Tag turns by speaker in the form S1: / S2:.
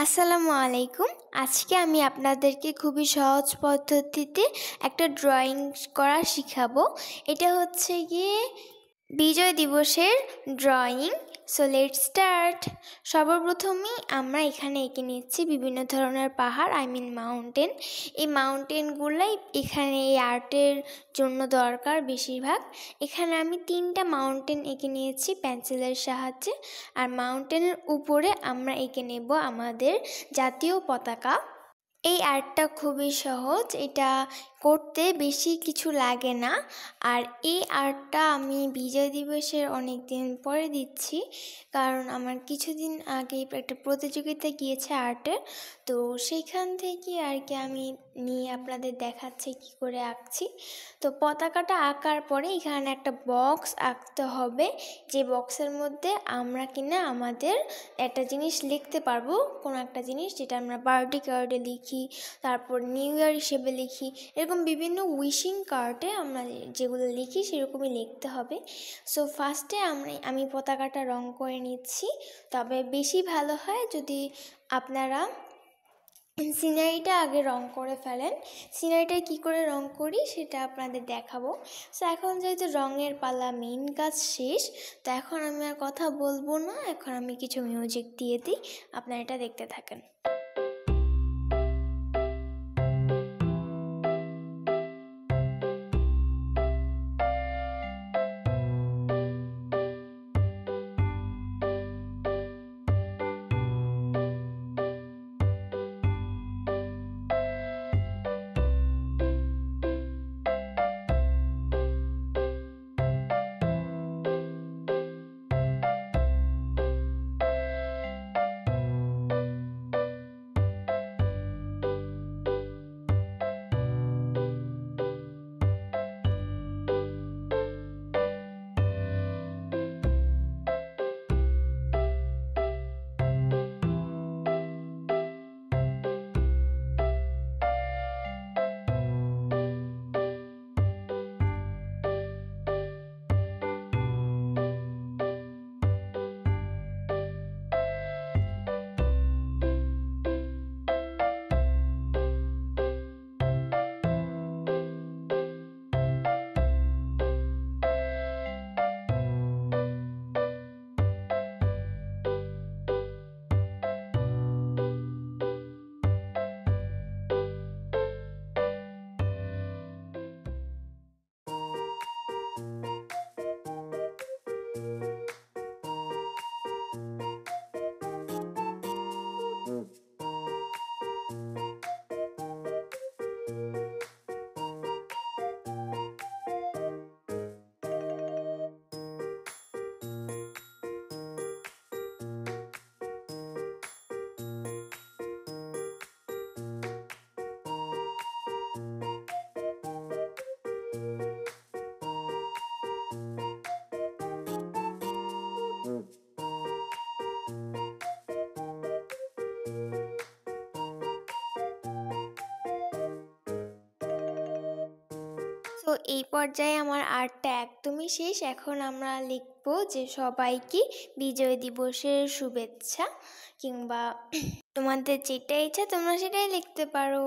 S1: আসসালামু আলাইকুম। আজকে আমি আপনাদেরকে খুবই সহজ পদ্ধতিতে একটা ড্রয়িং করা শিখাবো। এটা হচ্ছে গিয়ে বিজয় দিবসের ড্রয়িং। So let's start. সর্বপ্রথমেই আমরা এখানে এঁকে নিচ্ছি বিভিন্ন ধরনের পাহাড়, মাউন্টেন। এই মাউন্টেনগুলাই এখানে এই আর্টের জন্য দরকার বেশিরভাগ। এখানে আমি 3টা মাউন্টেন এঁকে নিয়েছি পেন্সিলের সাহায্যে। আর মাউন্টেনের উপরে আমরা এঁকে নেব আমাদের জাতীয় পতাকা। এই আর্টটা খুবই সহজ, এটা করতে বেশি কিছু লাগে না। আর এই আর্টটা আমি বিজয় দিবসের অনেক দিন পরে দিচ্ছি, কারণ আমার কিছুদিন আগে একটা প্রতিযোগিতা গিয়েছে আর্টের, তো সেইখান থেকে আর কি আমি নিয়ে আপনাদের দেখাচ্ছি কি করে আঁকছি। তো পতাকাটা আঁকার পরে এখানে একটা বক্স আঁকতে হবে, যে বক্সের মধ্যে আমরা কিনা আমাদের একটা জিনিস লিখতে পারবো, কোনো একটা জিনিস যেটা আমরা বার্থডে কার্ডে লিখি, তারপর নিউ ইয়ার হিসেবে লিখি, এরকম বিভিন্ন উইশিং কার্ডে আমরা যেগুলো লিখি সেরকমই লিখতে হবে। সো ফার্স্টে আমি পতাকাটা রং করে নিচ্ছি। তবে বেশি ভালো হয় যদি আপনারা সিনারিটা আগে রং করে ফেলেন। সিনারিটা কি করে রং করি সেটা আপনাদের দেখাবো। সো এখন যেহেতু রঙের পালা, মেইন কাজ শেষ, তো এখন আমি আর কথা বলবো না, এখন আমি কিছু মিউজিক দিয়ে দিই, আপনারা এটা দেখতে থাকেন। তো এই পর্যায়ে আমার আর্টটা একদমই শেষ। এখন আমরা লিখব যে সবাইকে বিজয় দিবসের শুভেচ্ছা, কিংবা তোমাদের যেটা ইচ্ছা তোমরা সেটাই লিখতে পারো।